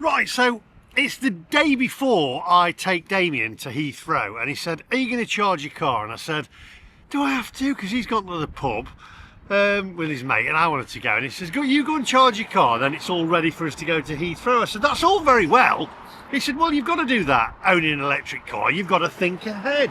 Right, so it's the day before I take Damien to Heathrow, and he said, are you going to charge your car? And I said, do I have to? Because he's gone to the pub with his mate and I wanted to go. And he says, you go and charge your car, then it's all ready for us to go to Heathrow. I said, that's all very well. He said, well, you've got to do that. Owning an electric car, you've got to think ahead.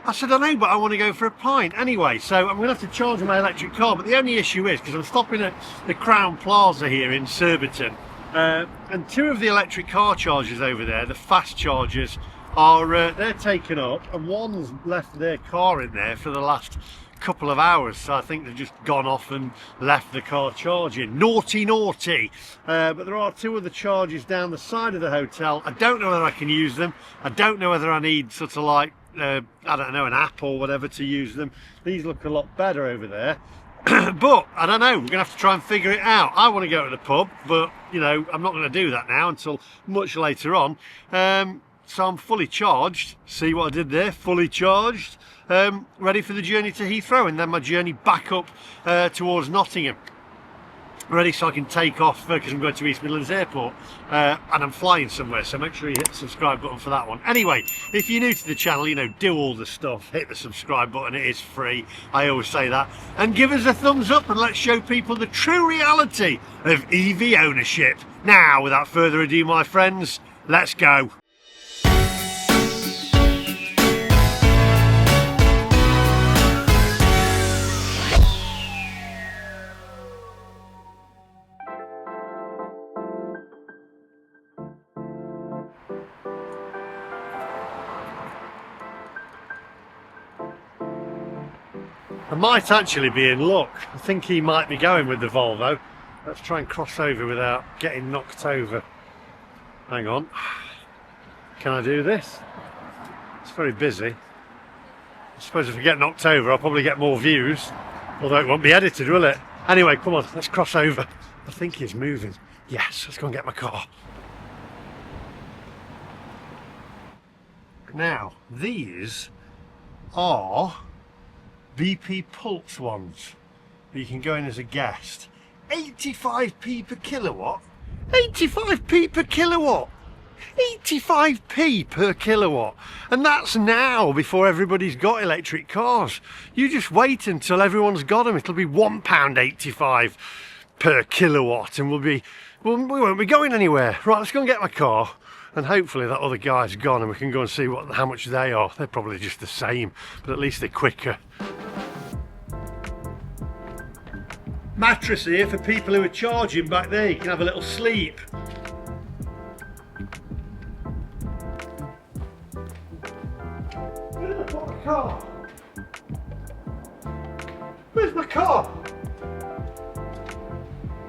I said, I know, but I want to go for a pint anyway, so I'm going to have to charge my electric car. But the only issue is, because I'm stopping at the Crown Plaza here in Surbiton, and two of the electric car chargers over there, the fast chargers, are they're taken up, and one's left their car in there for the last couple of hours, so I think they've just gone off and left the car charging. Naughty, naughty. But there are two other chargers down the side of the hotel. I don't know whether I can use them. I don't know whether I need sort of like I don't know, an app or whatever to use them. These look a lot better over there. But I don't know, we're gonna have to try and figure it out. I want to go to the pub, but you know, I'm not going to do that now until much later on. So I'm fully charged. See what I did there? Fully charged, ready for the journey to Heathrow, and then my journey back up towards Nottingham. Ready so I can take off because I'm going to East Midlands Airport and I'm flying somewhere, so make sure you hit the subscribe button for that one. Anyway, if you're new to the channel, you know, do all the stuff, hit the subscribe button, it is free, I always say that, and give us a thumbs up and let's show people the true reality of EV ownership. Now, without further ado, my friends, let's go. I might actually be in luck. I think he might be going with the Volvo. Let's try and cross over without getting knocked over. Hang on. Can I do this? It's very busy. I suppose if I get knocked over, I'll probably get more views. Although it won't be edited, will it? Anyway, come on, let's cross over. I think he's moving. Yes, let's go and get my car. Now, these are BP Pulse ones, but you can go in as a guest. 85p per kilowatt. 85p per kilowatt. 85p per kilowatt. And that's now before everybody's got electric cars. You just wait until everyone's got them. It'll be £1.85 per kilowatt, and we won't be going anywhere. Right, let's go and get my car. And hopefully that other guy's gone and we can go and see how much they are. They're probably just the same, but at least they're quicker. Mattress here for people who are charging back there. You can have a little sleep. Where's my car? Where's my car?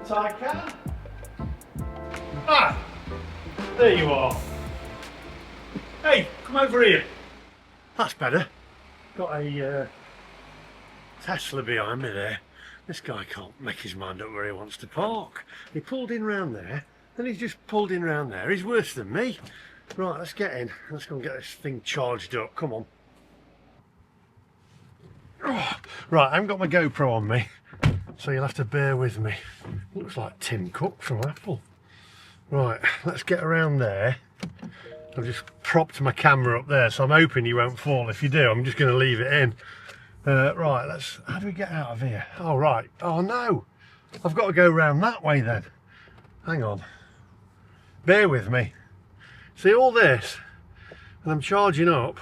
Taycan? Ah! There you are. Hey, come over here. That's better. Got a Tesla behind me there. This guy can't make his mind up where he wants to park. He pulled in round there, and he's just pulled in round there. He's worse than me. Right, let's get in. Let's go and get this thing charged up. Come on. Oh, right, I haven't got my GoPro on me, so you'll have to bear with me. Looks like Tim Cook from Apple. Right, let's get around there. I've just propped my camera up there, so I'm hoping you won't fall. If you do, I'm just going to leave it in. Right, how do we get out of here? Oh, right. Oh, no. I've got to go round that way then. Hang on. Bear with me. See all this? And I'm charging up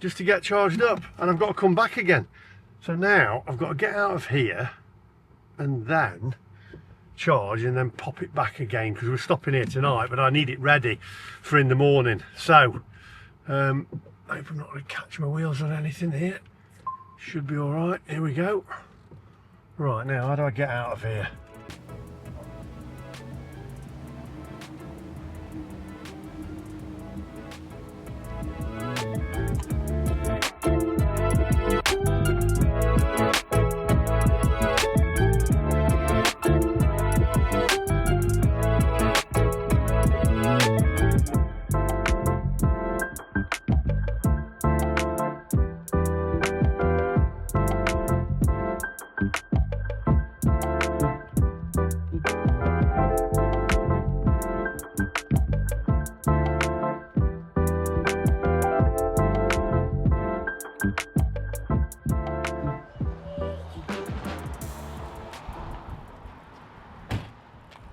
just to get charged up. And I've got to come back again. So now I've got to get out of here and then charge and then pop it back again, because we're stopping here tonight, but I need it ready for in the morning. So I hope I'm not going to catch my wheels on anything here. Should be all right. Here we go. Right, now how do I get out of here?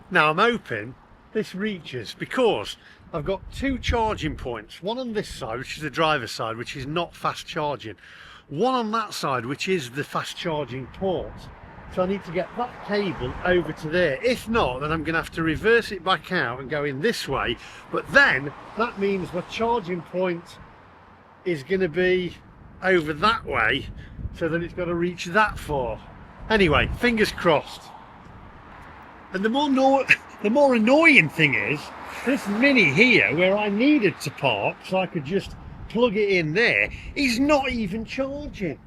Now I'm hoping this reaches, because I've got two charging points, one on this side, which is the driver's side, which is not fast charging, one on that side, which is the fast charging port. So I need to get that cable over to there. If not, then I'm going to have to reverse it back out and go in this way. But then that means my charging point is going to be over that way, so that it's got to reach that far. Anyway, fingers crossed. And the more annoying thing is, this Mini here, where I needed to park so I could just plug it in there, is not even charging.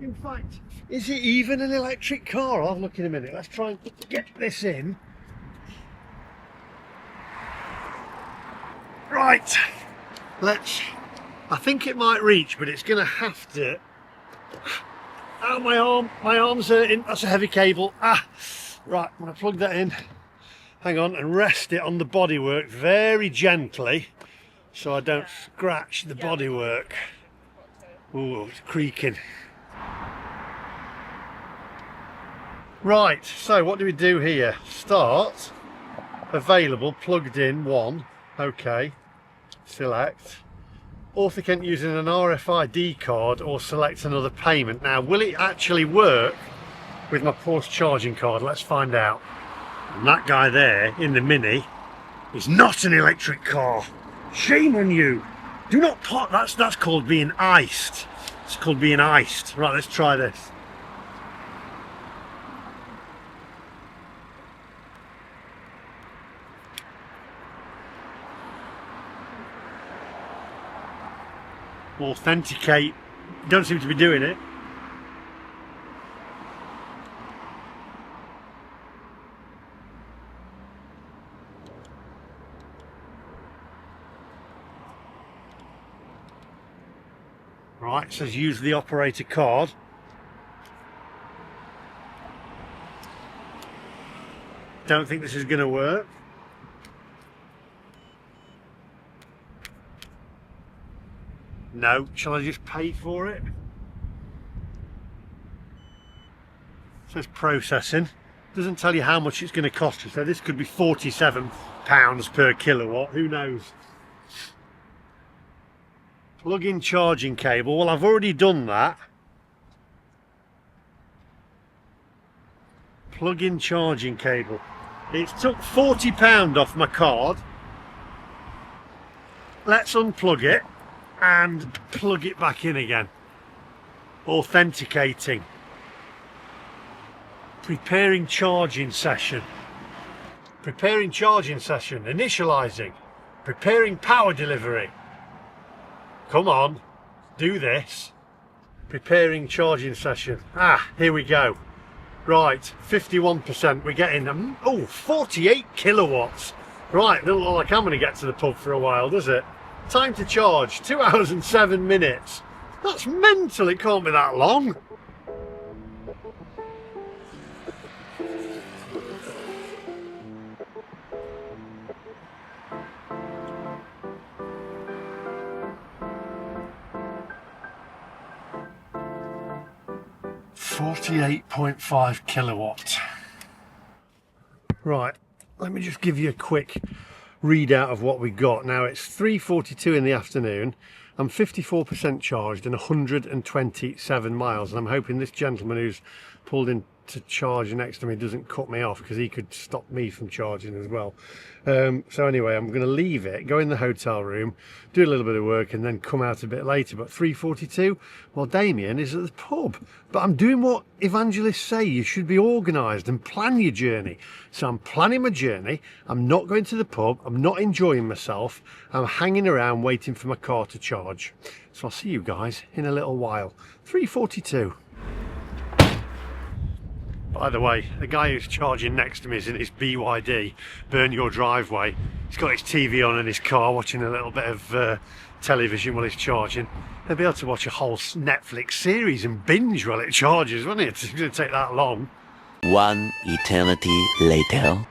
In fact, is it even an electric car? I'll look in a minute. Let's try and get this in. Right, I think it might reach, but it's going to have to... Ow, my arm's hurting. That's a heavy cable. Right, I'm going to plug that in. Hang on, and rest it on the bodywork very gently so I don't scratch the bodywork. Ooh, it's creaking. Right, so what do we do here? Start, available, plugged in, 1, okay, select, authenticate using an RFID card or select another payment. Now, will it actually work with my Porsche charging card? Let's find out. And that guy there in the Mini is not an electric car. Shame on you. Do not park. That's called being iced. It's called being iced. Right, let's try this. Authenticate. Don't seem to be doing it. Right, it says use the operator card. Don't think this is going to work. No, shall I just pay for it? It says processing. Doesn't tell you how much it's going to cost you. So this could be £47 per kilowatt. Who knows? Plug-in charging cable. Well, I've already done that. Plug-in charging cable. It took £40 off my card. Let's unplug it and plug it back in again. Authenticating. Preparing charging session. Preparing charging session. Initializing. Preparing power delivery. Come on, do this. Preparing charging session. Here we go. Right, 51%. We're getting 48 kilowatts. Right, doesn't look like I'm going to get to the pub for a while, does it? Time to charge, 2 hours and 7 minutes. That's mental, it can't be that long. .5 kilowatt. Right, let me just give you a quick readout of what we got. Now it's 3:42 in the afternoon. I'm 54% charged and 127 miles, and I'm hoping this gentleman who's pulled in to charge next to me doesn't cut me off, because he could stop me from charging as well. So anyway, I'm going to leave it, go in the hotel room, do a little bit of work, and then come out a bit later. But 3:42, well, Damien is at the pub. But I'm doing what evangelists say: you should be organised and plan your journey. So I'm planning my journey. I'm not going to the pub. I'm not enjoying myself. I'm hanging around waiting for my car to charge. So I'll see you guys in a little while. 3:42. By the way, the guy who's charging next to me is in his BYD, Burn Your Driveway. He's got his TV on in his car, watching a little bit of television while he's charging. He'll be able to watch a whole Netflix series and binge while it charges, won't it? It's going to take that long. One eternity later.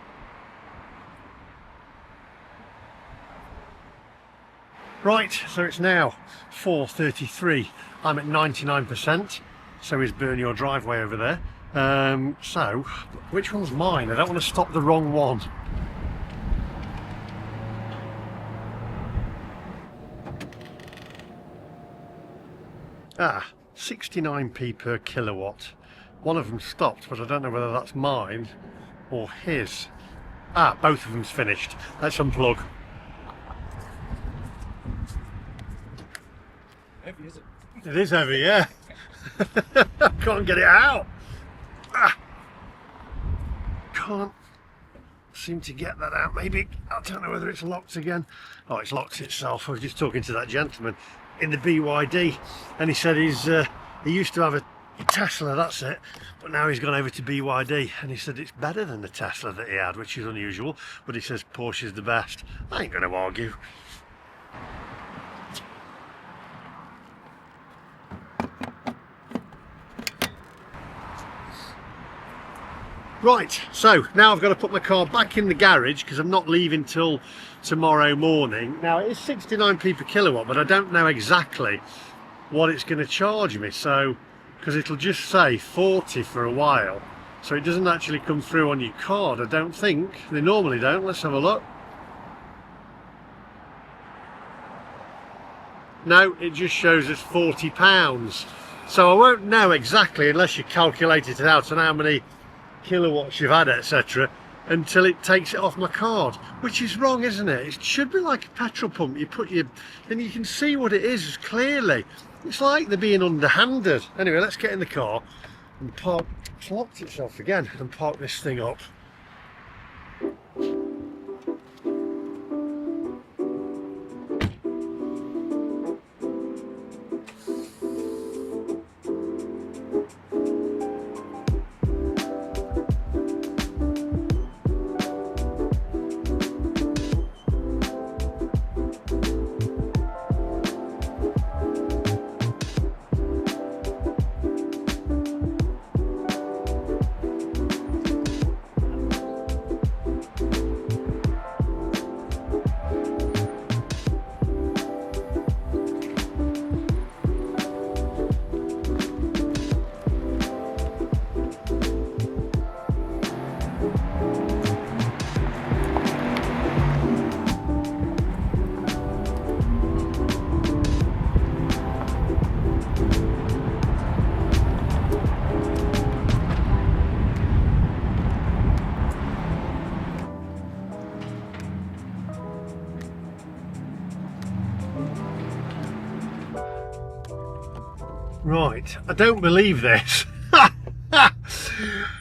Right, so it's now 4:33. I'm at 99%. So is Burn Your Driveway over there. So, which one's mine? I don't want to stop the wrong one. Ah, 69p per kilowatt. One of them stopped, but I don't know whether that's mine or his. Ah, both of them's finished. Let's unplug. Heavy, is it? It is heavy, yeah. Can't get it out. Ah. Can't seem to get that out. Maybe, I don't know whether it's locked again. Oh, it's locked itself. I was just talking to that gentleman in the BYD, and he said he used to have a Tesla, that's it, but now he's gone over to BYD, and he said it's better than the Tesla that he had, which is unusual, but he says Porsche is the best. I ain't going to argue. Right, so now I've got to put my car back in the garage because I'm not leaving till tomorrow morning. Now it is 69p per kilowatt, but I don't know exactly what it's going to charge me, so because it'll just say 40 for a while, so it doesn't actually come through on your card, I don't think. They normally don't. Let's have a look. No, it just shows us £40, so I won't know exactly unless you calculate it out on how many kilowatts you've had, etc., until it takes it off my card, which is wrong, isn't it? It should be like a petrol pump. You put your, and you can see what it is clearly. It's like they're being underhanded. Anyway, let's get in the car and park. It's locked itself again, and park this thing up. Right, I don't believe this.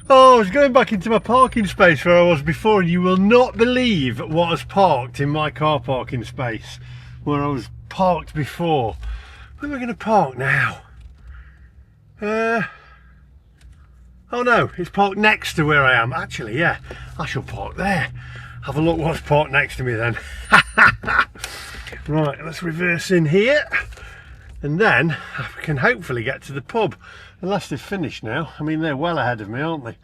Oh, I was going back into my parking space where I was before, and you will not believe what has parked in my car parking space where I was parked before. Where am I going to park now? Oh no, it's parked next to where I am. Actually, yeah, I shall park there. Have a look what's parked next to me then. Right, let's reverse in here. And then I can hopefully get to the pub, unless they've finished now. I mean, they're well ahead of me, aren't they?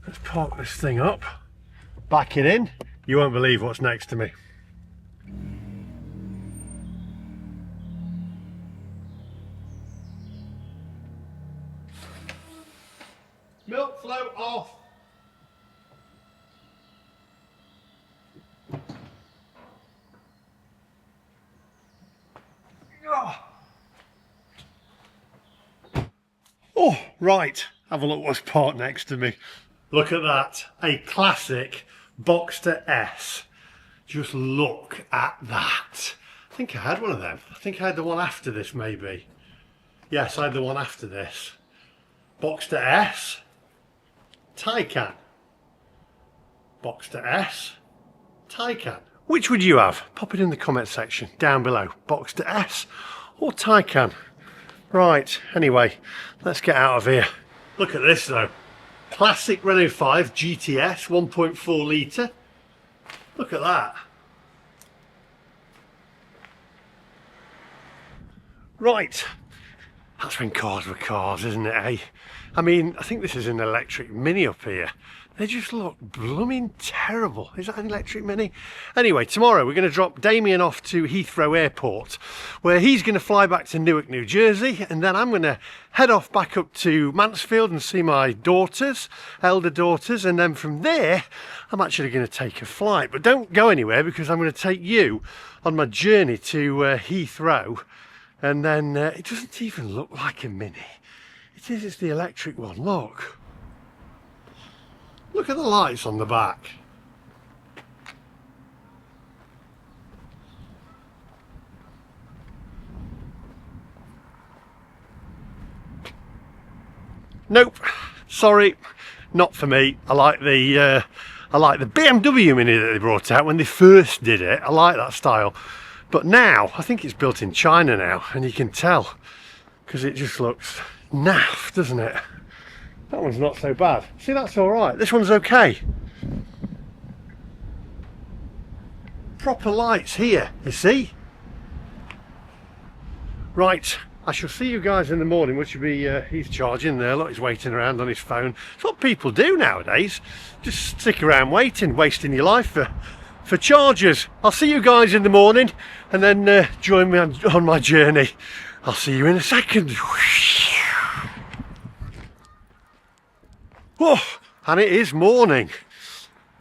Let's park this thing up, back it in. You won't believe what's next to me. Milk flow off. Oh, right, have a look what's parked next to me. Look at that, a classic Boxster S. Just look at that. I think I had one of them. I think I had the one after this, maybe. Yes, I had the one after this. Boxster S, Taycan. Boxster S, Taycan. Which would you have? Pop it in the comment section down below. Boxster S or Taycan? Right, anyway, let's get out of here. Look at this though. Classic Renault 5 GTS 1.4 litre. Look at that. Right, that's when cars were cars, isn't it, eh? I mean, I think this is an electric Mini up here. They just look blooming terrible. Is that an electric Mini? Anyway, tomorrow we're going to drop Damien off to Heathrow Airport, where he's going to fly back to Newark, New Jersey, and then I'm going to head off back up to Mansfield and see my daughters, elder daughters, and then from there I'm actually going to take a flight. But don't go anywhere, because I'm going to take you on my journey to Heathrow, and then it doesn't even look like a Mini. It is, it's the electric one, look. Look at the lights on the back. Nope, sorry, not for me. I like the BMW Mini that they brought out when they first did it. I like that style, but now I think it's built in China now, and you can tell because it just looks naff, doesn't it? That one's not so bad. See, that's all right. This one's okay. Proper lights here, you see? Right, I shall see you guys in the morning, which will be, he's charging there. Look, he's waiting around on his phone. It's what people do nowadays. Just stick around waiting, wasting your life for chargers. I'll see you guys in the morning, and then join me on my journey. I'll see you in a second. Oh, and it is morning.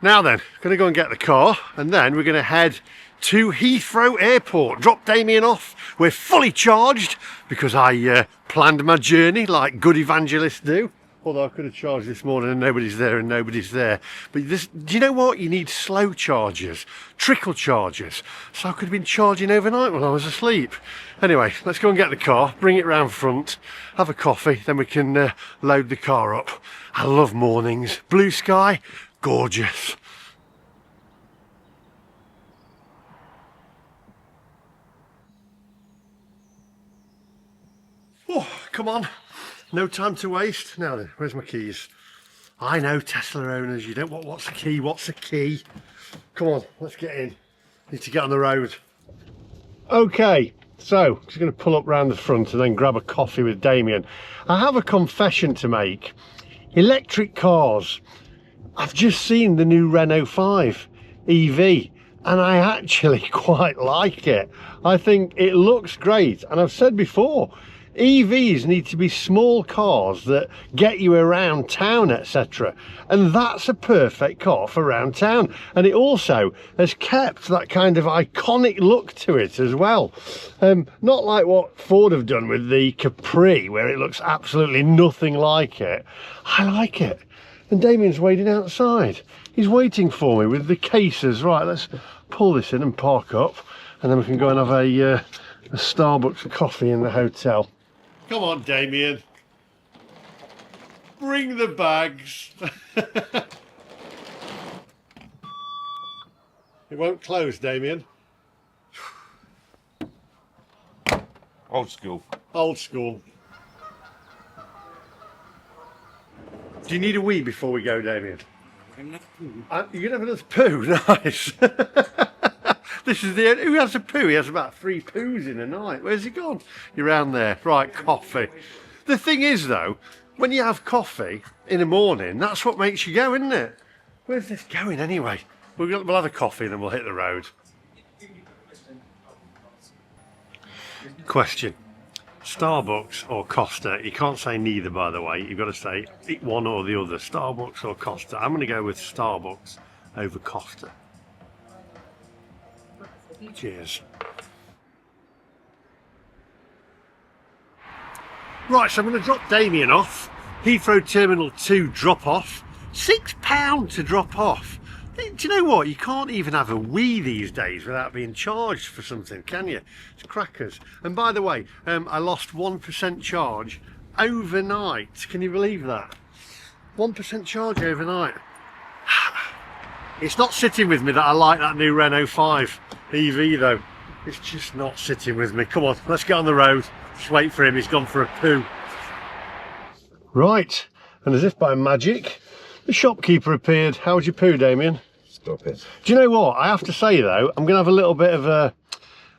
Now then, going to go and get the car, and then we're going to head to Heathrow Airport, drop Damien off. We're fully charged because I planned my journey like good evangelists do. Although I could have charged this morning and nobody's there and nobody's there. But this, do you know what? You need slow chargers, trickle chargers. So I could have been charging overnight while I was asleep. Anyway, let's go and get the car, bring it round front, have a coffee, then we can load the car up. I love mornings. Blue sky, gorgeous. Oh, come on. No time to waste. Now then, where's my keys? I know, Tesla owners, you don't want what's the key? What's the key? Come on, let's get in. Need to get on the road. Okay, so just going to pull up round the front and then grab a coffee with Damien. I have a confession to make. Electric cars. I've just seen the new Renault 5 EV and I actually quite like it. I think it looks great, and I've said before, EVs need to be small cars that get you around town, etc. And that's a perfect car for around town. And it also has kept that kind of iconic look to it as well. Not like what Ford have done with the Capri, where it looks absolutely nothing like it. I like it. And Damien's waiting outside. He's waiting for me with the cases. Right, let's pull this in and park up, and then we can go and have a Starbucks coffee in the hotel. Come on, Damien. Bring the bags. It won't close, Damien. Old school. Old school. Do you need a wee before we go, Damien? You're going to have another poo? Nice. This is the... Who has a poo? He has about 3 poos in a night. Where's he gone? You're around there. Right, coffee. The thing is, though, when you have coffee in the morning, that's what makes you go, isn't it? Where's this going anyway? We'll have a coffee and then we'll hit the road. Question. Starbucks or Costa? You can't say neither, by the way. You've got to say one or the other. Starbucks or Costa. I'm going to go with Starbucks over Costa. Cheers. Right, so I'm going to drop Damien off. Heathrow Terminal 2 drop off. £6 to drop off. Do you know what? You can't even have a wee these days without being charged for something, can you? It's crackers. And by the way, I lost 1% charge overnight. Can you believe that? 1% charge overnight. It's not sitting with me that I like that new Renault 5 EV though. It's just not sitting with me. Come on, let's get on the road. Just wait for him, he's gone for a poo. Right, and as if by magic, the shopkeeper appeared. How's your poo, Damien? Stop it. Do you know what? I have to say though, I'm going to have a little bit of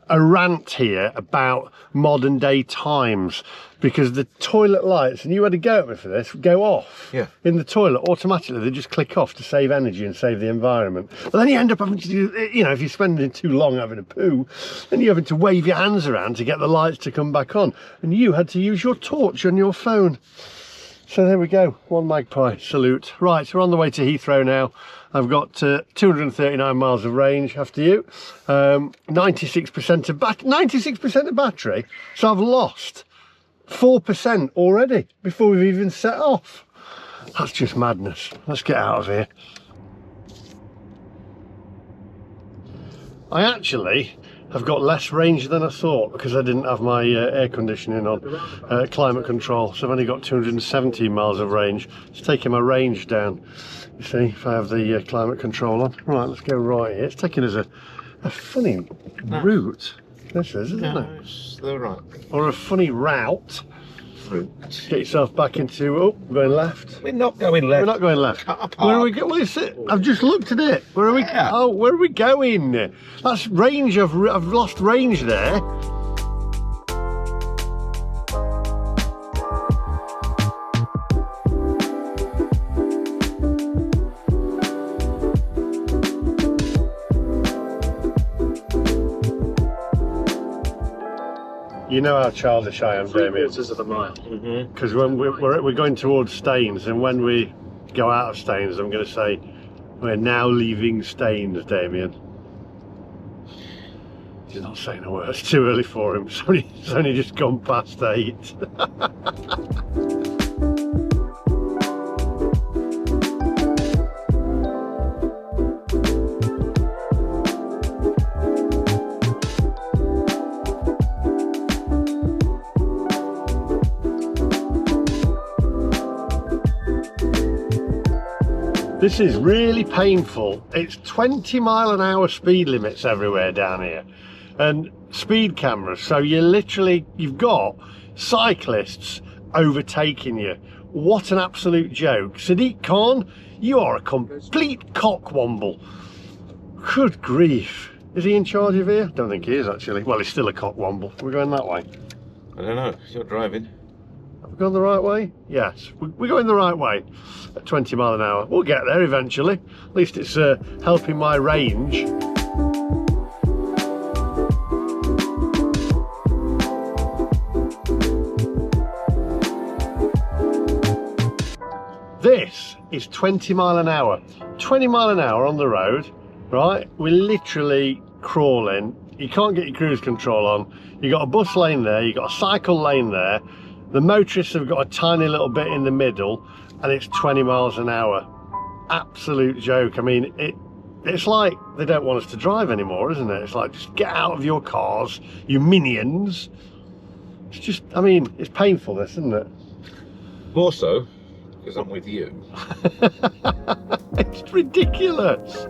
a rant here about modern day times, because the toilet lights, and you had a go at me for this, go off in the toilet automatically. They just click off to save energy and save the environment. But then you end up having to do, you know, if you're spending too long having a poo, then you're having to wave your hands around to get the lights to come back on, and you had to use your torch on your phone. So there we go, one magpie salute. Right, we're on the way to Heathrow now. I've got 239 miles of range after you, 96% of battery, so I've lost 4% already before we've even set off. That's just madness. Let's get out of here. I actually have got less range than I thought because I didn't have my air conditioning on, climate control, so I've only got 217 miles of range. It's taking my range down, you see, if I have the climate control on. Right, let's go right here. It's taking us a funny route, this is, isn't it? It's the right Or a funny route. route. Get yourself back into, oh, going left. We're not going left. We're not going left. Where are we going? Well, I've just looked at it. Where are we? Yeah. Oh, where are we going? That's range. I've lost range there. You know how childish I am, Damien. 3/4 of a mile. Because when we're going towards Staines, and when we go out of Staines, I'm going to say we're now leaving Staines, Damien. He's not saying a word. It's too early for him. It's only just gone past 8. This is really painful. It's 20-mile-an-hour speed limits everywhere down here, and speed cameras. So you've got cyclists overtaking you. What an absolute joke. Sadiq Khan, you are a complete cockwomble. Good grief. Is he in charge of here? Don't think he is, actually. Well, he's still a cockwomble. We're going that way. I don't know. You're driving. Have we gone the right way? Yes, we're going the right way at 20 mile an hour. We'll get there eventually. At least it's helping my range. This is 20 mile an hour. 20 mile an hour on the road, right? We're literally crawling. You can't get your cruise control on. You've got a bus lane there, you've got a cycle lane there. The motorists have got a tiny little bit in the middle, and it's 20 miles an hour. Absolute joke. I mean, it's like they don't want us to drive anymore, isn't it? It's like, just get out of your cars, you minions. It's just, I mean, it's painful, this, isn't it? More so, because I'm with you. It's ridiculous.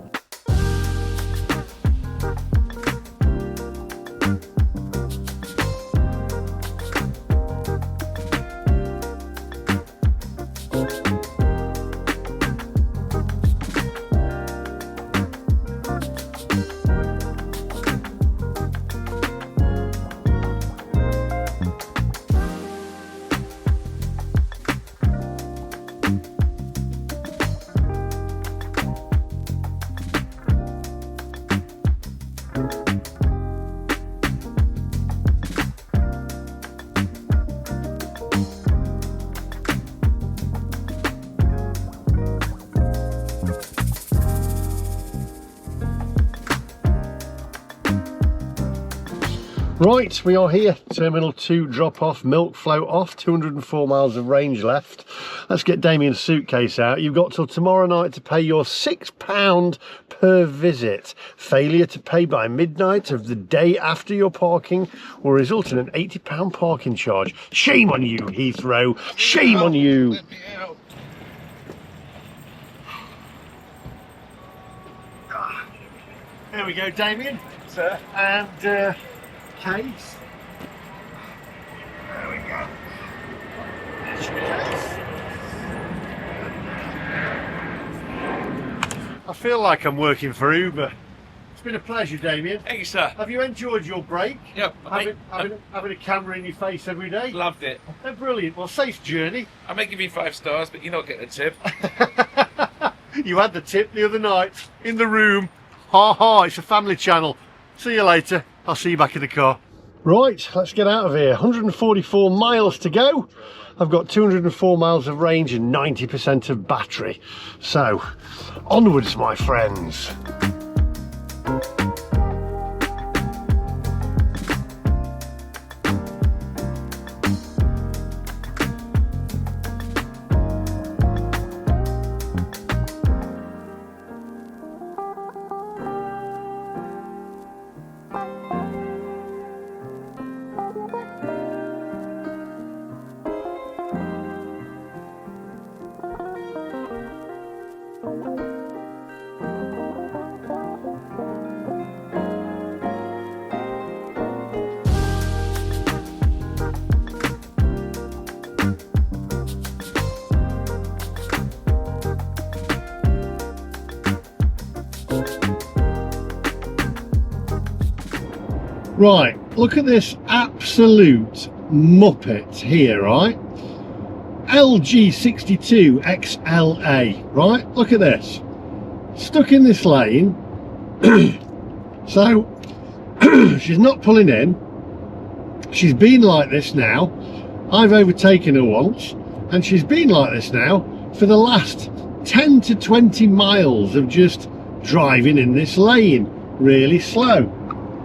Right, we are here, Terminal 2 drop off, milk float off, 204 miles of range left. Let's get Damien's suitcase out. You've got till tomorrow night to pay your £6 per visit. Failure to pay by midnight of the day after your parking will result in an £80 parking charge. Shame on you, Heathrow, shame on you. Let me out. There we go, Damien, sir, and case. There we go. There's your case. I feel like I'm working for Uber. It's been a pleasure, Damien. Thank you, sir. Have you enjoyed your break? Yep. Having a camera in your face every day? Loved it. Oh, brilliant. Well, safe journey. I may give you 5 stars, but you're not getting a tip. You had the tip the other night in the room. Ha ha, it's a family channel. See you later. I'll see you back in the car. Right, let's get out of here. 144 miles to go. I've got 204 miles of range and 90% of battery. So, onwards, my friends. Right, look at this absolute muppet here, right? LG62 XLA, right? Look at this. Stuck in this lane. So, she's not pulling in. She's been like this now. I've overtaken her once, and she's been like this now for the last 10 to 20 miles of just driving in this lane, really slow.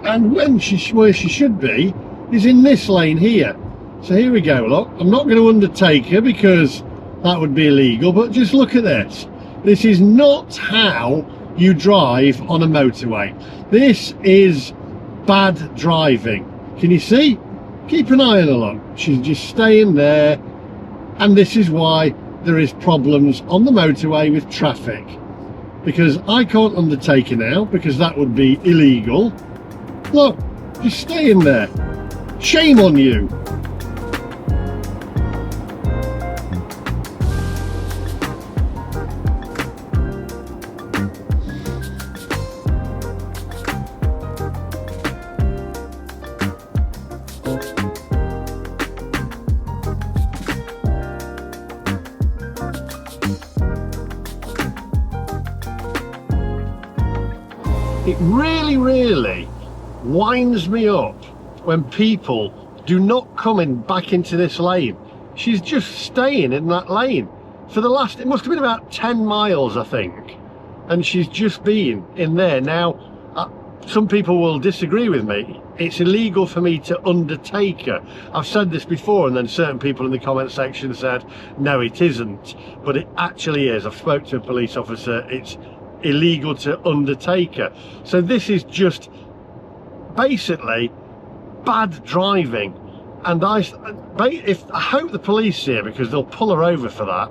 And when where she should be is in this lane here. So here we go, look. I'm not going to undertake her because that would be illegal, but just look at this. This is not how you drive on a motorway. This is bad driving. Can you see? Keep an eye on her, look. She's just staying there, and this is why there is problems on the motorway with traffic. Because I can't undertake her now, because that would be illegal. Look, just stay in there. Shame on you. It really winds me up when people do not come back into this lane. She's just staying in that lane for the last, it must have been about 10 miles, I think, and she's just been in there. Now, some people will disagree with me. It's illegal for me to undertake her. I've said this before, and then certain people in the comment section said, no, it isn't, but it actually is. I've spoke to a police officer. It's illegal to undertake her. So this is just basically bad driving, and I hope the police see her, because they'll pull her over for that.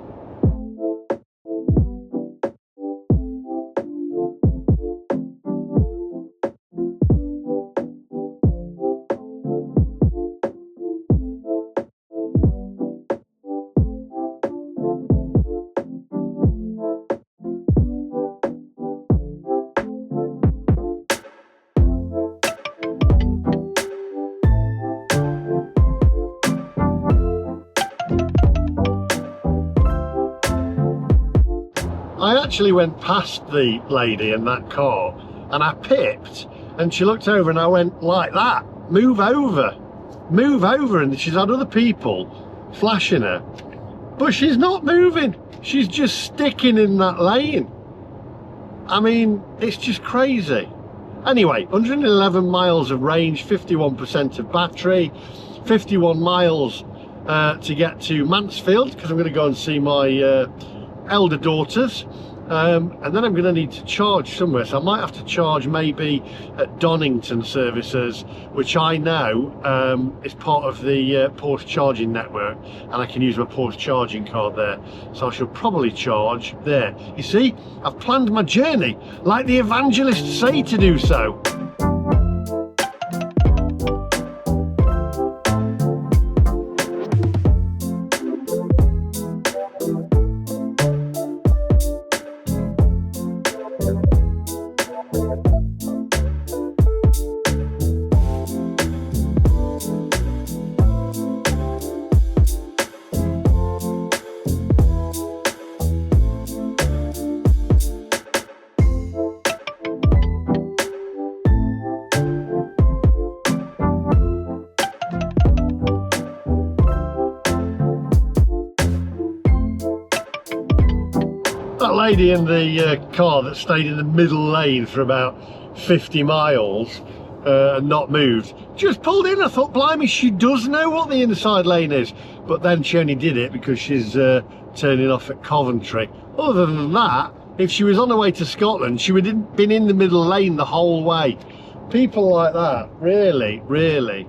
I actually went past the lady in that car and I pipped, and she looked over and I went like that, move over, and she's had other people flashing her, but she's not moving. She's just sticking in that lane. I mean, it's just crazy. Anyway, 111 miles of range, 51% of battery, 51 miles to get to Mansfield, because I'm going to go and see my elder daughters, and then I'm going to need to charge somewhere, so I might have to charge maybe at Donington services, which I know is part of the Porsche charging network, and I can use my Porsche charging card there, so I should probably charge there. You see, I've planned my journey like the evangelists say to do so. lady in the car that stayed in the middle lane for about 50 miles and not moved, just pulled in. I thought, blimey, she does know what the inside lane is. But then she only did it because she's turning off at Coventry. Other than that, if she was on her way to Scotland, she would have been in the middle lane the whole way. People like that, really.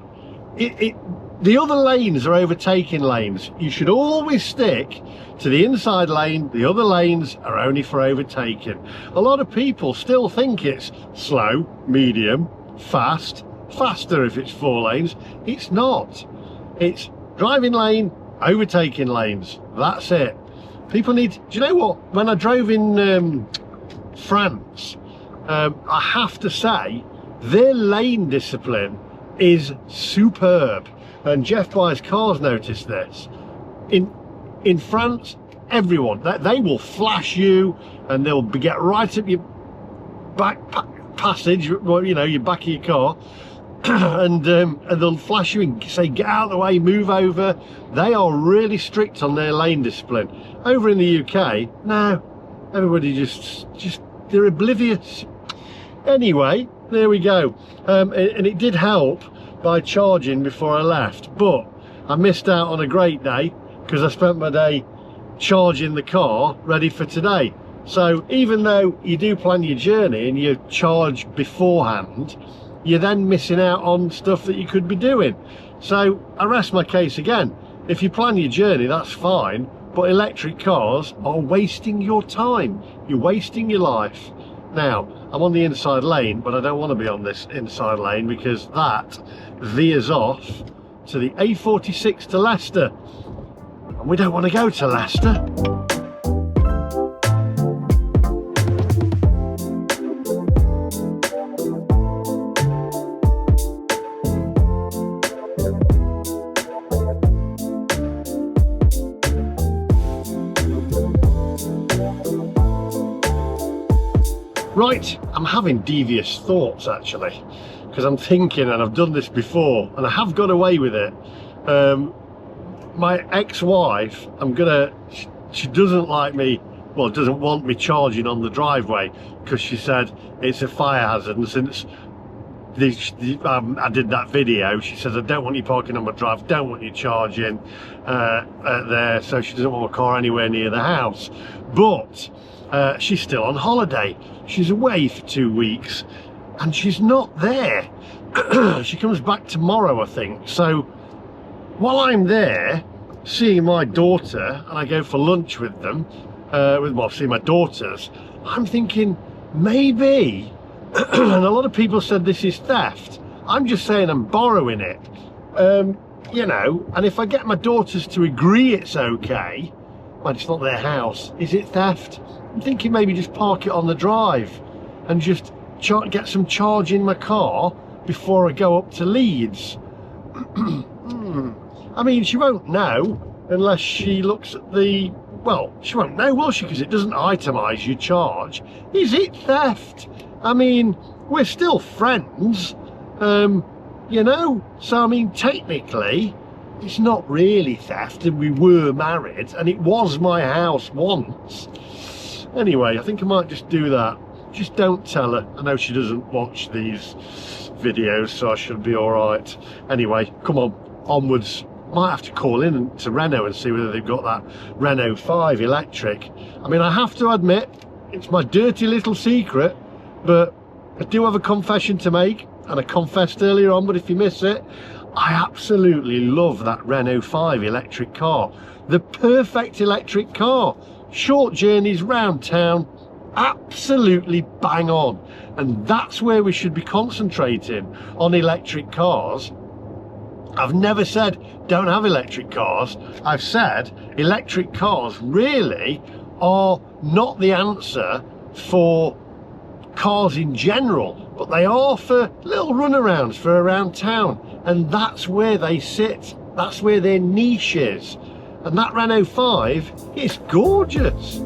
The other lanes are overtaking lanes. You should always stick to the inside lane. The other lanes are only for overtaking. A lot of people still think it's slow, medium, fast, faster if it's 4 lanes. It's not. It's driving lane, overtaking lanes. That's it. People need... Do you know what? When I drove in France, I have to say, their lane discipline is superb. And Jeff Buys Cars noticed this. In France, everyone, they will flash you and they'll get right up your back passage, well, you know, your back of your car, and they'll flash you and say, get out of the way, move over. They are really strict on their lane discipline. Over in the UK, no, everybody just they're oblivious. Anyway, there we go. And it did help by charging before I left, but I missed out on a great day because I spent my day charging the car ready for today. So even though you do plan your journey and you charge beforehand, you're then missing out on stuff that you could be doing. So I rest my case again. If you plan your journey, that's fine, but electric cars are wasting your time. You're wasting your life. Now, I'm on the inside lane, but I don't want to be on this inside lane because that veers off to the A46 to Leicester. And we don't want to go to Leicester. Right, I'm having devious thoughts actually, because I'm thinking, and I've done this before, and I have got away with it. My ex-wife, she doesn't like me, well, doesn't want me charging on the driveway, because she said it's a fire hazard, and since I did that video, she says, I don't want you parking on my drive, don't want you charging there, so she doesn't want my car anywhere near the house. But she's still on holiday. She's away for 2 weeks and she's not there. She comes back tomorrow, I think. So while I'm there seeing my daughter, and I go for lunch with them, see my daughters, I'm thinking maybe, and a lot of people said this is theft. I'm just saying I'm borrowing it, you know, and if I get my daughters to agree it's okay, well, it's not their house, is it theft? I'm thinking maybe just park it on the drive and just get some charge in my car before I go up to Leeds. I mean, she won't know unless she looks at the... Well, she won't know, will she? Because it doesn't itemise your charge. Is it theft? I mean, we're still friends, you know? So, I mean, technically, it's not really theft, and we were married, and it was my house once. Anyway, I think I might just do that. Just don't tell her. I know she doesn't watch these videos, so I should be all right. Anyway, come on, onwards. Might have to call in to Renault and see whether they've got that Renault 5 electric. I mean, I have to admit, it's my dirty little secret, but I do have a confession to make, and I confessed earlier on, but if you miss it, I absolutely love that Renault 5 electric car. The perfect electric car. Short journeys round town, absolutely bang on. And that's where we should be concentrating, on electric cars. I've never said don't have electric cars. I've said electric cars really are not the answer for cars in general, but they are for little runarounds for around town, and that's where they sit. That's where their niche is. And that Renault 5 is gorgeous.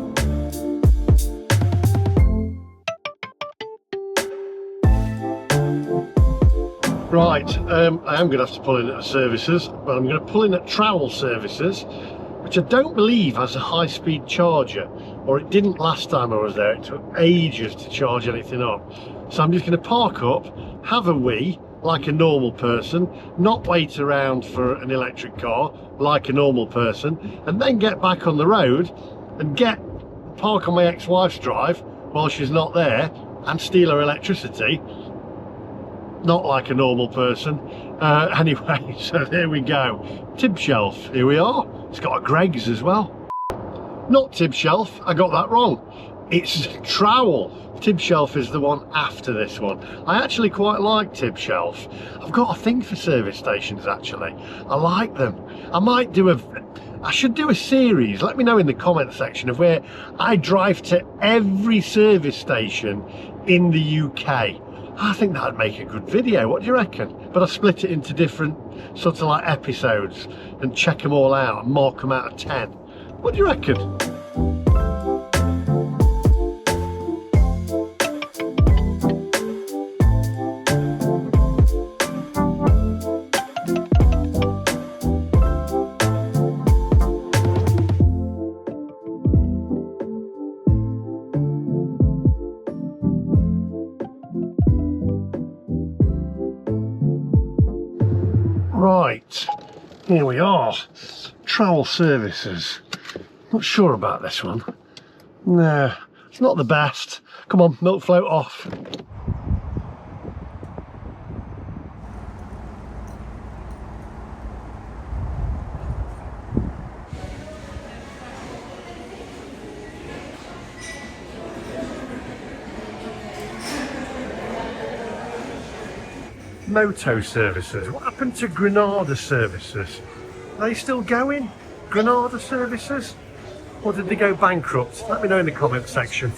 Right, I am going to have to pull in at the services, but I'm going to pull in at Trowel Services which I don't believe has a high-speed charger, or it didn't last time I was there. It took ages to charge anything up. So I'm just going to park up, have a wee like a normal person, not wait around for an electric car like a normal person, and then get back on the road and park on my ex-wife's drive while she's not there and steal her electricity, not like a normal person. Anyway, so there we go. Tib shelf, here we are. It's got a Greggs as well. Not tib shelf, I got that wrong. It's trowel. Tib shelf is the one after this one. I actually quite like tib shelf. I've got a thing for service stations actually. I like them. I should do a series, let me know in the comment section, of where I drive to every service station in the UK. I think that'd make a good video, what do you reckon? But I split it into different sort of like episodes and check them all out and mark them out of 10. What do you reckon? Right, here we are. Trowel services. Not sure about this one. No, it's not the best. Come on, milk float off. Moto services. What happened to Granada services? Are they still going? Granada services? Or did they go bankrupt? Let me know in the comment section.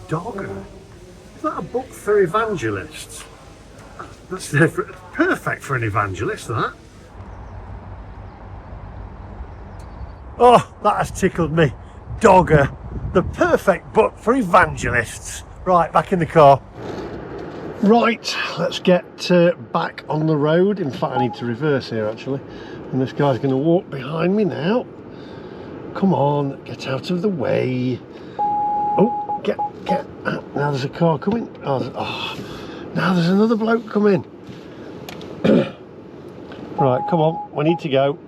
Dogger? Is that a book for evangelists? That's perfect for an evangelist, that. Oh, that has tickled me. Dogger, the perfect book for evangelists. Right, back in the car. Right, let's get back on the road. In fact, I need to reverse here actually. And this guy's going to walk behind me now. Come on, get out of the way. Oh, get. Now there's a car coming. Oh, now there's another bloke coming. Right, come on, we need to go.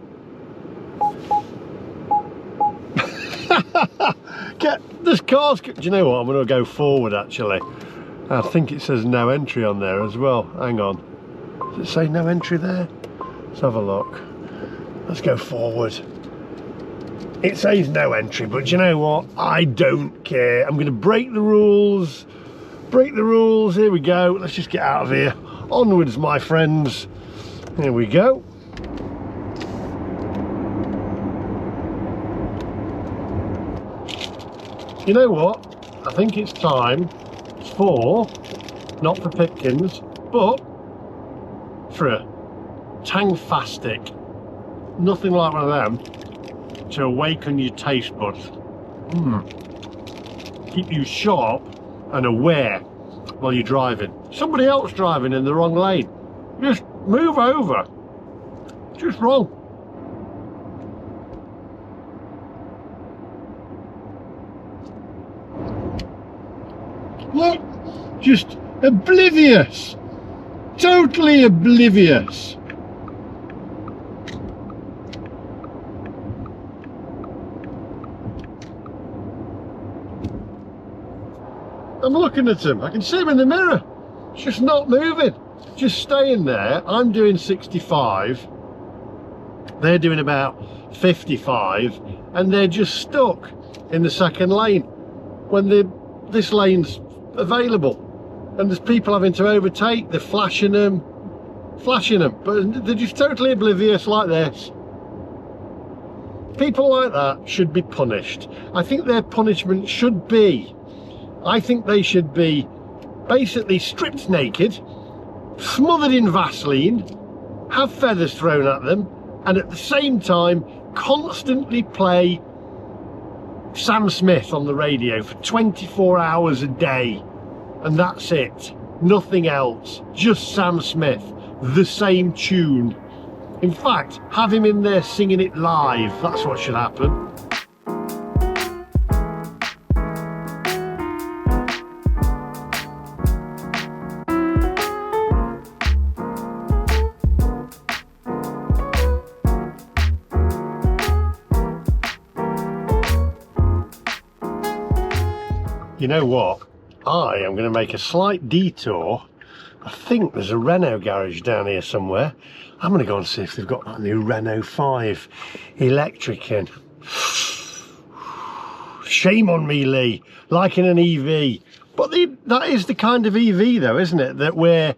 There's cars. Do you know what? I'm going to go forward actually. I think it says no entry on there as well. Hang on. Does it say no entry there? Let's have a look. Let's go forward. It says no entry, but you know what? I don't care. I'm going to break the rules. Break the rules. Here we go. Let's just get out of here. Onwards, my friends. Here we go. You know what? I think it's time for, not for Pipkins, but for a Tangfastic. Nothing like one of them to awaken your taste buds. Keep you sharp and aware while you're driving. Somebody else driving in the wrong lane. Just move over. Just wrong. What? Just oblivious. Totally oblivious. I'm looking at him. I can see him in the mirror. It's just not moving. Just staying there. I'm doing 65. They're doing about 55. And they're just stuck in the second lane when this lane's available. And there's people having to overtake. They're flashing them. But they're just totally oblivious like this. People like that should be punished. I think their punishment should be, I think they should be basically stripped naked, smothered in Vaseline, have feathers thrown at them, and at the same time constantly play Sam Smith on the radio for 24 hours a day. And that's it, nothing else, just Sam Smith, the same tune. In fact, have him in there singing it live, that's what should happen. You know what? I am going to make a slight detour. I think there's a Renault garage down here somewhere. I'm going to go and see if they've got that new Renault 5 electric in. Shame on me, Lee, liking an EV. But that is the kind of EV though, isn't it? That where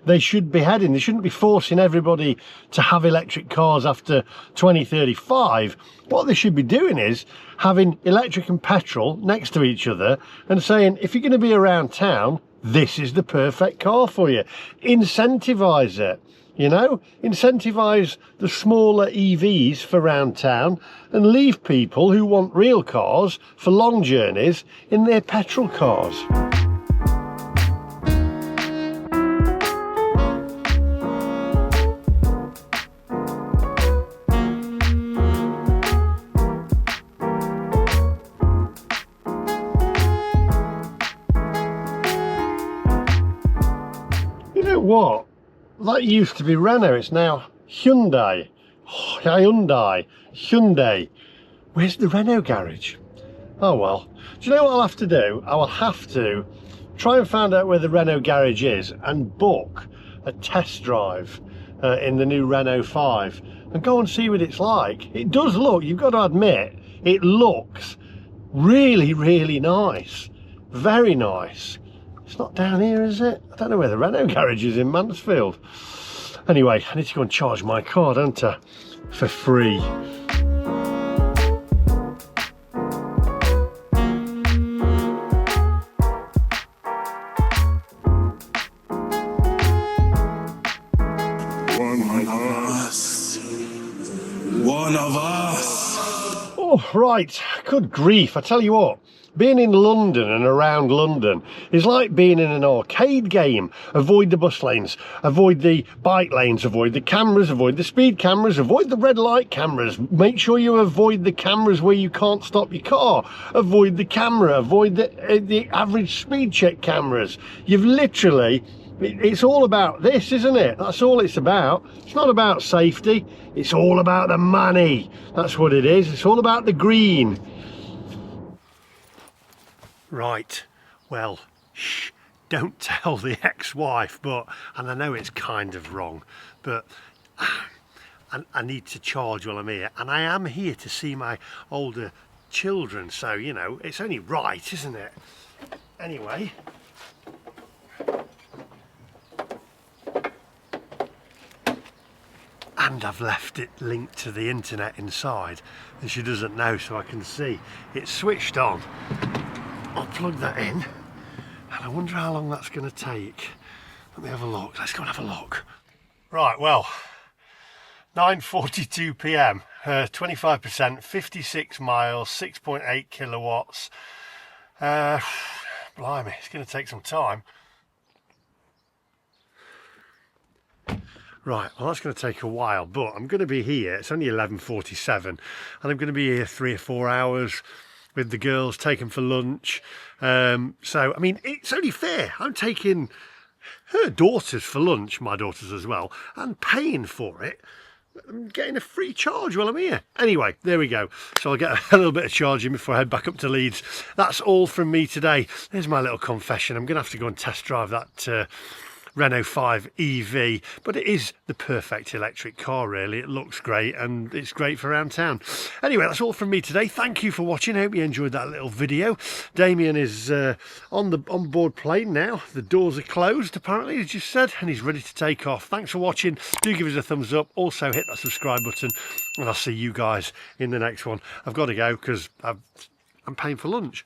they should be heading. They shouldn't be forcing everybody to have electric cars after 2035. What they should be doing is having electric and petrol next to each other and saying, if you're going to be around town, this is the perfect car for you. Incentivise it, you know, incentivise the smaller EVs for around town and leave people who want real cars for long journeys in their petrol cars. What? That used to be Renault, it's now Hyundai. Oh, Hyundai. Where's the Renault garage? Oh well. Do you know what I'll have to do? I will have to try and find out where the Renault garage is and book a test drive in the new Renault 5 and go and see what it's like. It does look, you've got to admit, it looks really, really nice. Very nice. It's not down here, is it? I don't know where the Renault garage is in Mansfield. Anyway, I need to go and charge my car, don't I? For free. One of us. Oh, right. Good grief. I tell you what. Being in London and around London is like being in an arcade game. Avoid the bus lanes, avoid the bike lanes, avoid the cameras, avoid the speed cameras, avoid the red light cameras. Make sure you avoid the cameras where you can't stop your car. Avoid the camera, avoid the average speed check cameras. You've literally, it's all about this, isn't it? That's all it's about. It's not about safety. It's all about the money. That's what it is. It's all about the green. Right, well, shh, don't tell the ex-wife, and I know it's kind of wrong, but I need to charge while I'm here, and I am here to see my older children, so, you know, it's only right, isn't it? Anyway. And I've left it linked to the internet inside, and she doesn't know, so I can see. It's switched on. I'll plug that in, and I wonder how long that's going to take. Let me have a look. Let's go and have a look. Right, well, 9:42 p.m, 25%, 56 miles, 6.8 kilowatts. Blimey, it's going to take some time. Right, well that's going to take a while, but I'm going to be here. It's only 11:47, and I'm going to be here 3 or 4 hours with the girls, take them for lunch. So, I mean, it's only fair. I'm taking her daughters for lunch, my daughters as well, and paying for it. I'm getting a free charge while I'm here. Anyway, there we go. So I'll get a little bit of charging before I head back up to Leeds. That's all from me today. There's my little confession. I'm going to have to go and test drive that Renault 5 EV, but it is the perfect electric car, really. It looks great and it's great for around town. Anyway, that's all from me today. Thank you for watching. I hope you enjoyed that little video. Damien is on board plane now. The doors are closed, apparently, as you said, and he's ready to take off. Thanks for watching. Do give us a thumbs up. Also hit that subscribe button, and I'll see you guys in the next one. I've got to go because I'm paying for lunch.